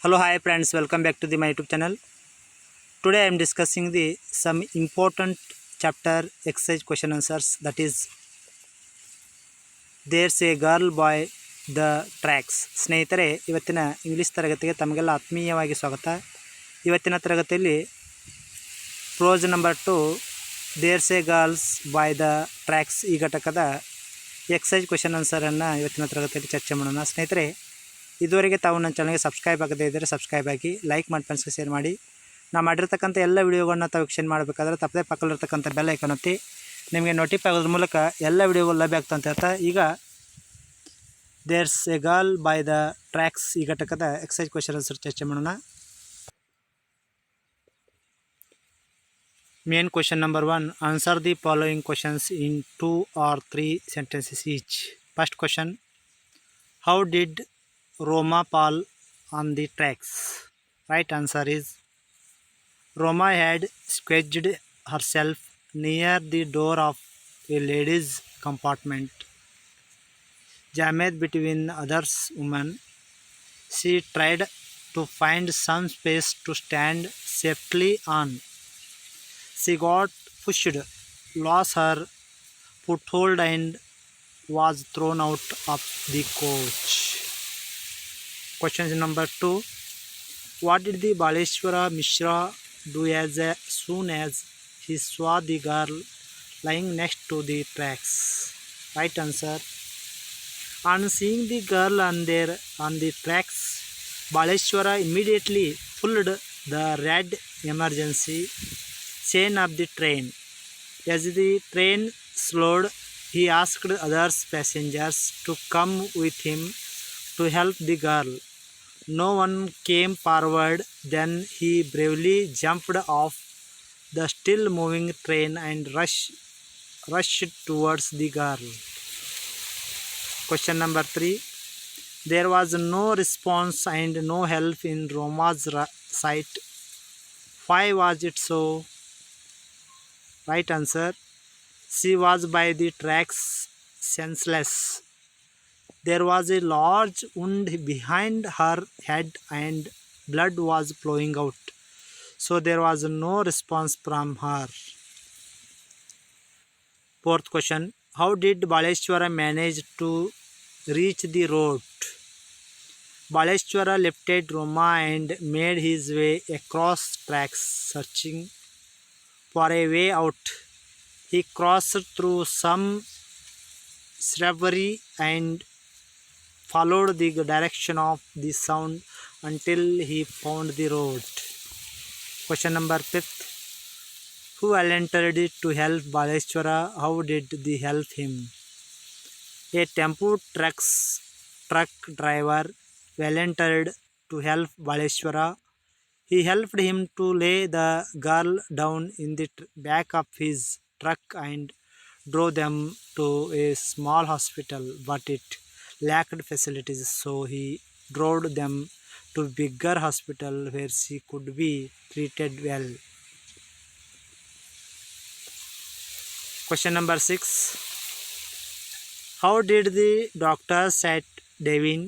Hello, hi friends, welcome back to my YouTube channel. Today I am discussing some important chapter exercise question answers, that is there's a girl by the tracks. ಸ್ನೇಹಿತರೆ, ಇವತ್ತಿನ English ತರಗತಿಗೆ ತಮಗೆಲ್ಲ ಆತ್ಮೀಯವಾಗಿ ಸ್ವಾಗತ. ಇವತ್ತಿನ ತರಗತಿಯಲ್ಲಿ pros number 2 there's a girls by the tracks ಈ ಘಟಕದ ಎಕ್ಸೈಸ್ ಕ್ವೆಶ್ಚನ್ ಆನ್ಸರನ್ನು ಇವತ್ತಿನ ತರಗತಿಯಲ್ಲಿ ಚರ್ಚೆ ಮಾಡೋಣ. ಸ್ನೇಹಿತರೆ, ಇದುವರೆಗೆ ತಾವು ನನ್ನ ಚಾನಲ್ಗೆ ಸಬ್ಸ್ಕ್ರೈಬ್ ಆಗದೇ ಇದ್ದರೆ ಸಬ್ಸ್ಕ್ರೈಬ್ ಆಗಿ, ಲೈಕ್ ಮಾಡಿ, ಫ್ರೆಂಡ್ಸ್ಗೆ ಶೇರ್ ಮಾಡಿ. ನಾನು ಮಾಡಿರ್ತಕ್ಕಂಥ ಎಲ್ಲ ವೀಡಿಯೋಗಳನ್ನ ತಾವು ವೀಕ್ಷಣೆ ಮಾಡಬೇಕಾದ್ರೆ ತಪ್ಪದೇ ಪಕ್ಕದಲ್ಲಿರ್ತಕ್ಕಂಥ ಬೆಲ್ ಐಕಾನ್ ಒತ್ತಿ ನಿಮಗೆ ನೋಟಿಫೈ ಆಗೋದ್ರ ಮೂಲಕ ಎಲ್ಲ ವೀಡಿಯೋಗಳು ಲಭ್ಯ ಆಗ್ತಾ ಅಂತ ಹೇಳ್ತಾ, ಈಗ there's a girl by the tracks ಈ ಘಟಕದ ಎಕ್ಸೈಸ್ ಕ್ವೆಶ್ಚನ್ ಆನ್ಸರ್ ಚರ್ಚೆ ಮಾಡೋಣ. Main question number 1, answer the following questions in 2 or 3 sentences each. First question, how did Roma fall on the tracks? Right answer is, Roma had squeezed herself near the door of a ladies' compartment, jammed between others women. She tried to find some space to stand safely on. She got pushed, lost her foothold and was thrown out of the coach. Question number 2, what did the Baleshwara Mishra do as soon as he saw the girl lying next to the tracks? Right answer, on seeing the girl on the tracks, Baleshwara immediately pulled the red emergency chain of the train. As the train slowed, he asked other passengers to come with him to help the girl. No one came forward. Then he bravely jumped off the still moving train and rushed towards the girl. Question number 3, there was no response and no help in Roma's sight. Why was it so? Right answer, she was by the tracks senseless. There was a large wound behind her head and blood was flowing out, so there was no response from her. Fourth question, how did Baleshwara manage to reach the road? Baleshwara lifted Roma and made his way across tracks, searching for a way out. He crossed through some shrubbery and followed the direction of the sound until he found the road. Question number 5, who volunteered to help Baleshwara? How did they help him? A tempo truck driver volunteered to help Baleshwara. He helped him to lay the girl down in the back of his truck and drove them to a small hospital, but it lacked facilities, so he drove them to bigger hospital where she could be treated well. Question number 6, how did the doctors at Devin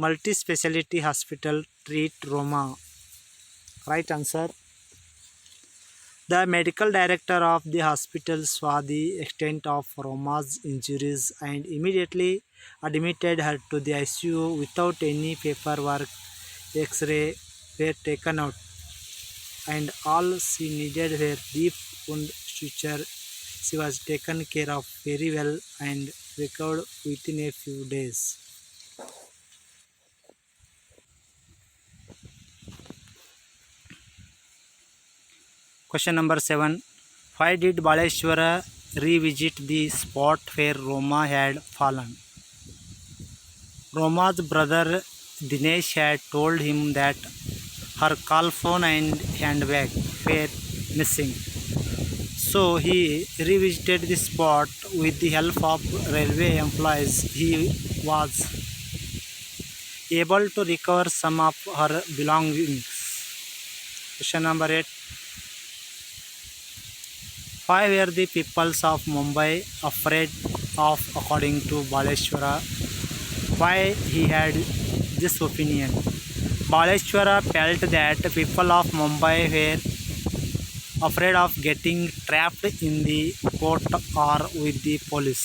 multi-speciality hospital treat Roma? Right answer, the medical director of the hospital saw the extent of Roma's injuries and immediately admitted her to the ICU without any paperwork. X-ray were taken out and all she needed were deep wound suture. She was taken care of very well and recovered within a few days. Question number 7, why did Baleshwara revisit the spot where Roma had fallen? Roma's brother Dinesh had told him that her cell phone and handbag were missing, so he revisited the spot. With the help of railway employees, he was able to recover some of her belongings. Question number 8, why were the peoples of Mumbai afraid of, according to Baleshwara? Why he had this opinion? Baleshwara felt that people of Mumbai were afraid of getting trapped in the court or with the police.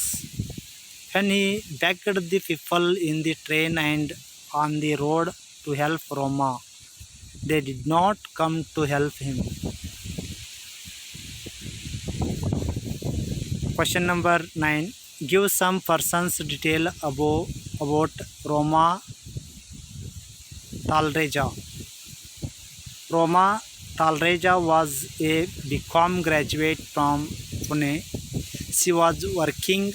When he begged the people in the train and on the road to help Roma, they did not come to help him. Question number 9. Give some person's detail about Roma Talreja. Roma Talreja was a BCom graduate from Pune. She was working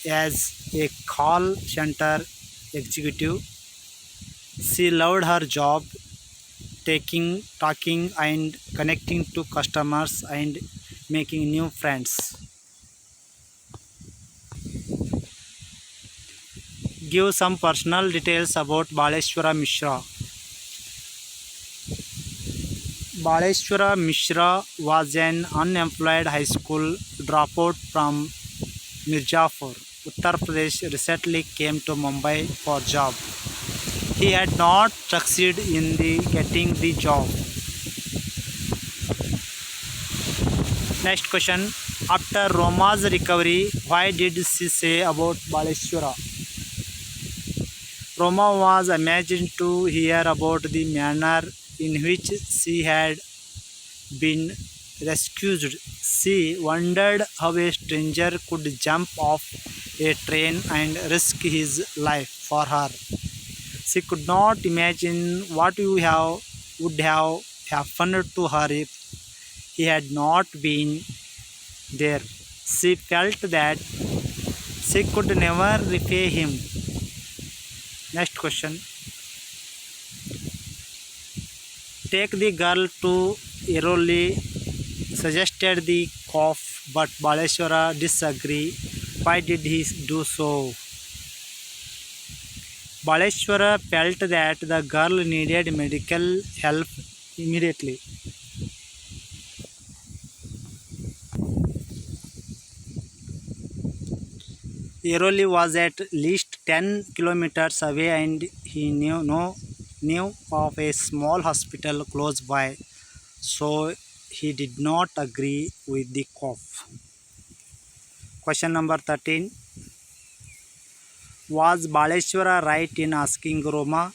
as a call center executive. She loved her job, talking and connecting to customers and making new friends. Give some personal details about Baleshwara Mishra. Baleshwara Mishra was an unemployed high school dropout from Mirzapur, Uttar Pradesh. Recently came to Mumbai for job. He had not succeeded in getting the job. Next question. After Roma's recovery, why did she say about Baleshwara? Roma was amazed to hear about the manner in which she had been rescued. She wondered how a stranger could jump off a train and risk his life for her. She could not imagine what would have happened to her if he had not been there. She felt that she could never repay him. Next question. Take the girl to Airoli, suggested the cough, but Baleshwara disagreed. Why did he do so? Baleshwara felt that the girl needed medical help immediately. Airoli was at least 10 kilometers away and he knew of a small hospital close by, so he did not agree with the cough. Question number 13. Was Baleshwara right in asking Roma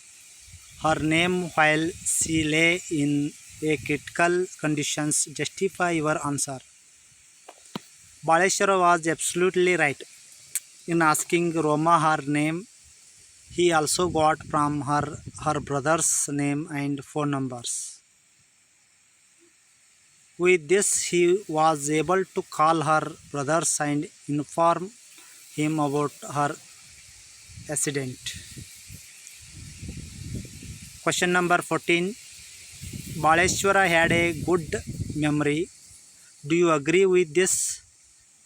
her name while she lay in a critical condition? Justify your answer. Baleshwara was absolutely right in asking Roma her name. He also got from her brother's name and phone numbers. With this, he was able to call her brothers and inform him about her accident. Question number 14. Baleshwara had a good memory. Do you agree with this?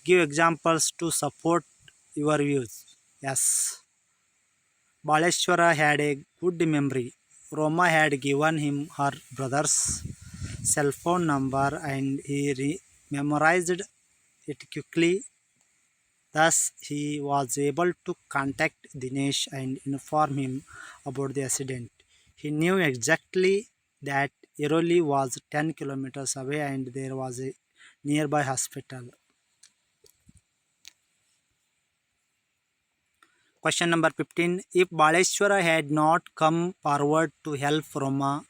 Give examples to support your views. Yes. Baleshwara had a good memory. Roma had given him her brother's cell phone number and he memorized it quickly. Thus, he was able to contact Dinesh and inform him about the accident. He knew exactly that Airoli was 10 kilometers away and there was a nearby hospital. Question number 15. If Baleshwara had not come forward to help Roma,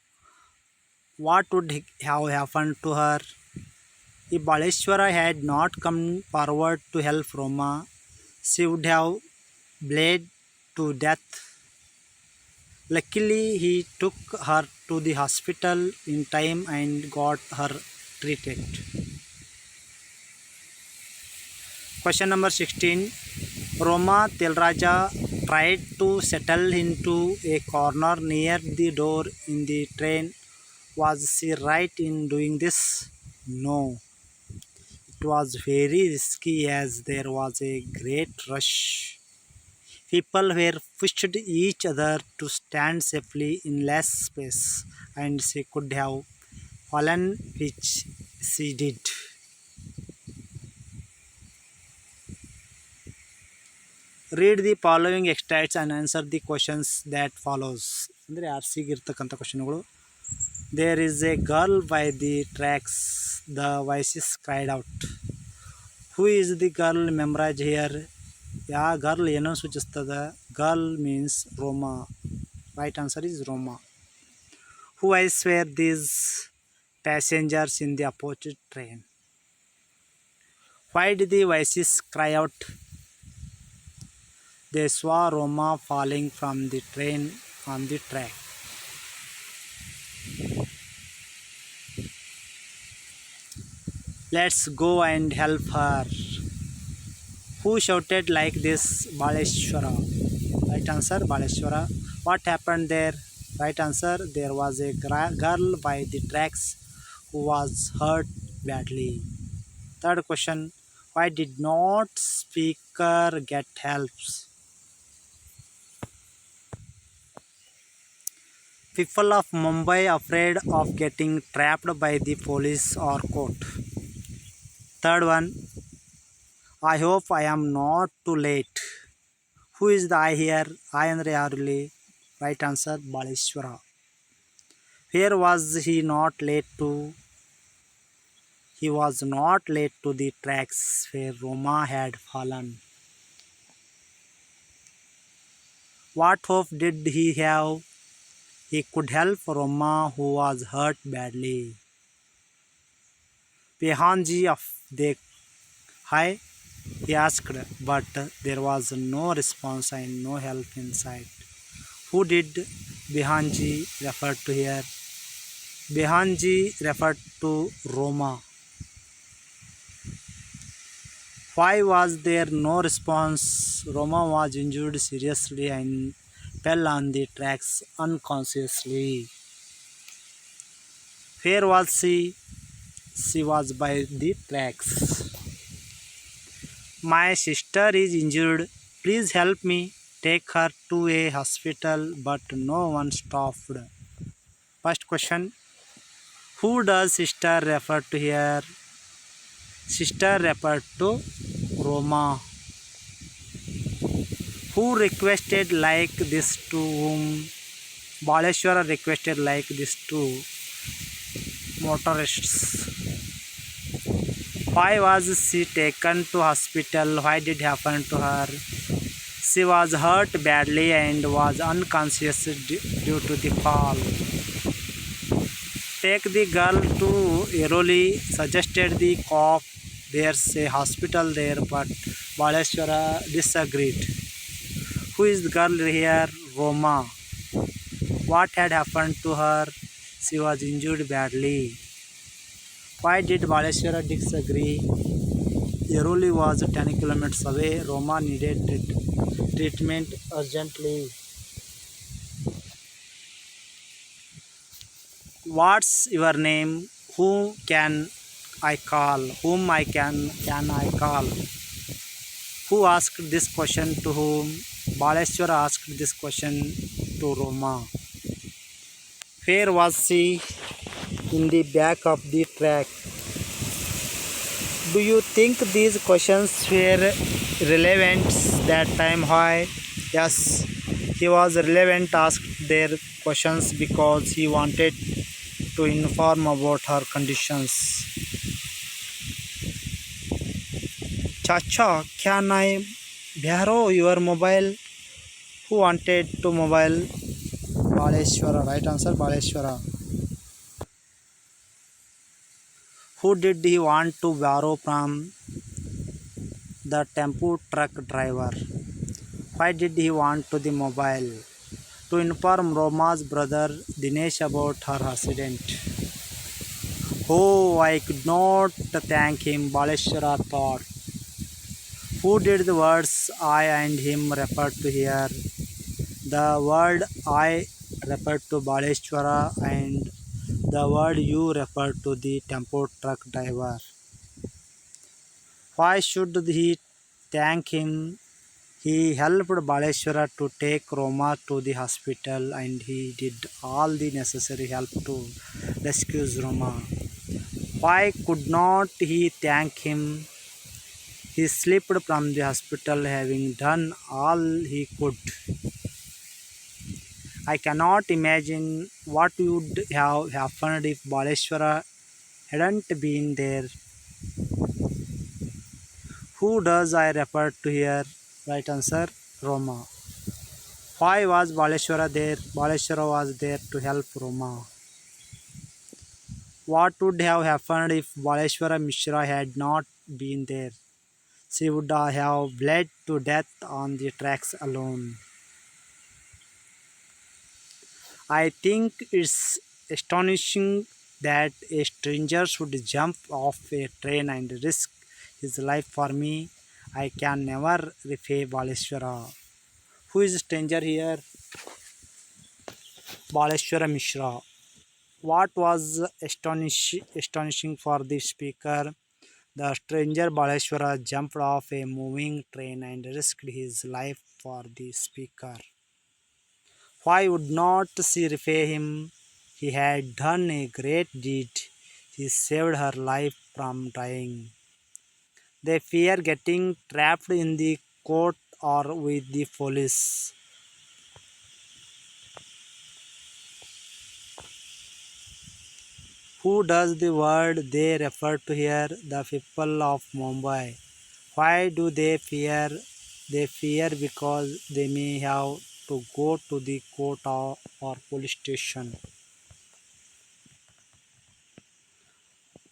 what would have happened to her? If Baleshwara had not come forward to help Roma, she would have bled to death. Luckily, he took her to the hospital in time and got her treated. Question number 16. Roma Talreja tried to settle into a corner near the door in the train. Was she right in doing this? No. It was very risky as there was a great rush. People were pushed each other to stand safely in less space, and she could have fallen, which she did. Read the following extracts and answer the questions that follows. ಅಂದರೆ ಆರ್ಸಿಗೆ ಇರ್ತಕ್ಕಂಥ ಕ್ವಶನ್ಗಳು. There is a girl by the tracks, the voices cried out. Who is the girl memorise here? ಯಾವ girl ಏನೋ ಸೂಚಿಸ್ತದ? Girl means Roma. Right answer is Roma. Who eyes were these passengers in the opposite train? Why did the voices cry out? They saw Roma falling from the train on the track. Let's go and help her. Who shouted like this? Baleshwara. Right answer, Baleshwara. What happened there? Right answer, there was a girl by the tracks who was hurt badly. Third question, why did not speaker get help? People of Mumbai afraid of getting trapped by the police or court. Third one, I hope I am not too late. Who is the I here? I andre yaruli? Right answer, Baleshwara. Where was he not late to? He was not late to the tracks where Roma had fallen. What hope did he have? He could help Roma who was hurt badly. Behanji of the high, he asked, but there was no response and no help in sight. Who did Behanji refer to here? Behanji referred to Roma. Why was there no response? Roma was injured seriously and fell on the tracks unconsciously. Where was she? She was by the tracks. My sister is injured. Please help me take her to a hospital, but no one stopped. First question, who does sister refer to here? Sister referred to Roma. Who requested like this to whom? Baleshwara requested like this to motorists. Why was she taken to hospital? Why did it happen to her? She was hurt badly and was unconscious due to the fall. Take the girl to Airoli, suggested the cop. There's a hospital there, but Baleshwara disagreed. Who is the girl here? Roma. What had happened to her? She was injured badly. Why did Baleshwara disagree? Airoli was 10 kilometers away. Roma needed treatment urgently. What's your name? Who can I call? Whom can I call? Who asked this question to whom? Baleshwara asked this question to Roma. Where was she? In the back of the track. Do you think these questions were relevant that time? Why? Yes, he was relevant, asked their questions because he wanted to inform about her conditions. Chacha, can I borrow your mobile? Who wanted to mobile? Baleshwara. Right answer, Baleshwara. Who did he want to borrow from? The tempo truck driver. Why did he want to the mobile? To inform Roma's brother Dinesh about her accident. Oh, I could not thank him, Baleshwara thought. Who did the words I and him refer to here? The word I referred to Baleshwara and the word you refer to the tempo truck driver. Why should he thank him? He helped Baleshwara to take Roma to the hospital and he did all the necessary help to rescue Roma. Why could not he thank him? He slipped from the hospital having done all he could. I cannot imagine what would have happened if Baleshwara hadn't been there. Who does I refer to here? Right answer Roma. Why was Baleshwara there? Baleshwara was there to help Roma. What would have happened if Baleshwara Mishra had not been there? She would have bled to death on the tracks alone. I think it's astonishing that a stranger should jump off a train and risk his life for me. I can never repay Baleshwara. Who is stranger here? Baleshwara Mishra. What was astonishing for the speaker? The stranger Baleshwara jumped off a moving train and risked his life for the speaker. Why would not she repay him? He had done a great deed. He saved her life from dying. They fear getting trapped in the court or with the police. Who does the word they refer to here? The people of Mumbai. Why do they fear? They fear because they may have to go to the court or police station.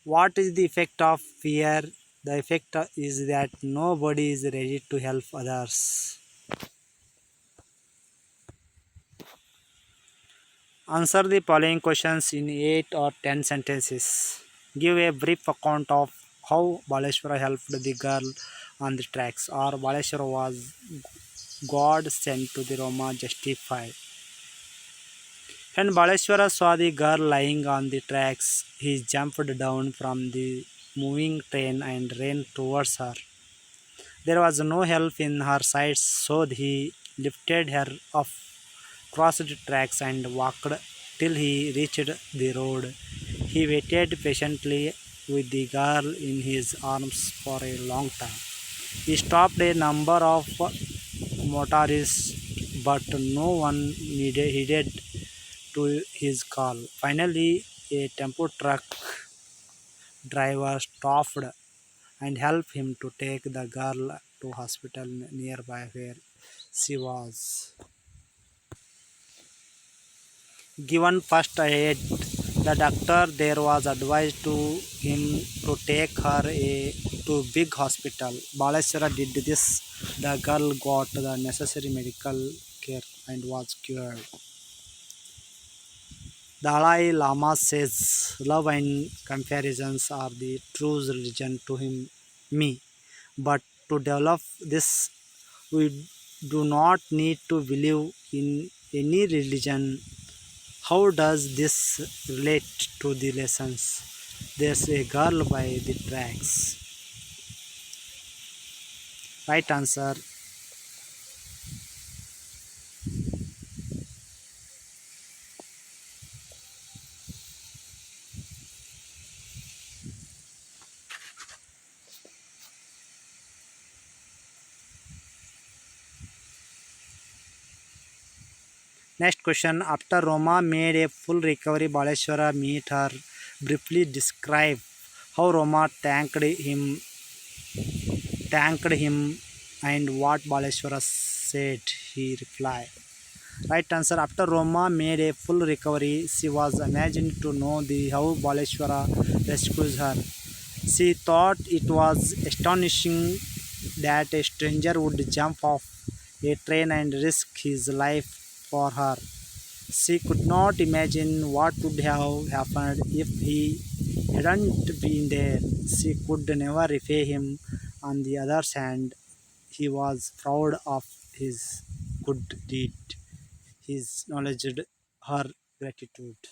What is the effect of fear? The effect is that nobody is ready to help others. Answer the following questions in 8 or 10 sentences. Give a brief account of how Baleshwara helped the girl on the tracks, or Baleshwara was God sent to the Roma justified. When Baleshwara saw the girl lying on the tracks, he jumped down from the moving train and ran towards her. There was no help in her sight, so he lifted her up, crossed the tracks, and walked till he reached the road. He waited patiently with the girl in his arms for a long time. He stopped a number of motorists, but no one heeded to his call. Finally, a tempo truck driver stopped and helped him to take the girl to hospital nearby where she was given first aid. The doctor there was advised to him to take her to big hospital. Baleshwara did this. The girl got the necessary medical care and was cured. Dalai Lama says love and comparisons are the true religion to me. But to develop this, we do not need to believe in any religion. How does this relate to the lessons? There's a girl by the tracks. Right answer. Next question. After Roma made a full recovery, Baleshwara meet her. Briefly describe how Roma thanked him and what Baleshwara said. He replied. Right answer. After Roma made a full recovery, she was amazed to know how Baleshwara rescues her. She thought it was astonishing that a stranger would jump off a train and risk his life for her. She could not imagine what would have happened if he hadn't been there. She could never repay him. On the other hand, he was proud of his good deed. He acknowledged her gratitude.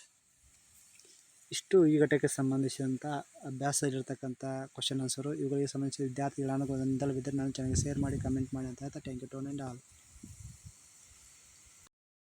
ಇಷ್ಟು ಈ ಘಟಕ್ಕೆ ಸಂಬಂಧಿಸಿದಂಥ ಅಭ್ಯಾಸದಲ್ಲಿರ್ತಕ್ಕಂಥ question answer. ಇವುಗಳಿಗೆ ಸಂಬಂಧಿಸಿದ ವಿದ್ಯಾರ್ಥಿಗಳು ಅನ್ನೋದು ಒಂದಲ್ಲ ಬಿದ್ದರೆ ನನ್ನ ಚಾನಲ್ಗೆ ಶೇರ್ ಮಾಡಿ ಕಮೆಂಟ್ ಮಾಡಿ ಅಂತ ಹೇಳ್ತಾ ಥ್ಯಾಂಕ್ ಯು ಟು ಆಲ್.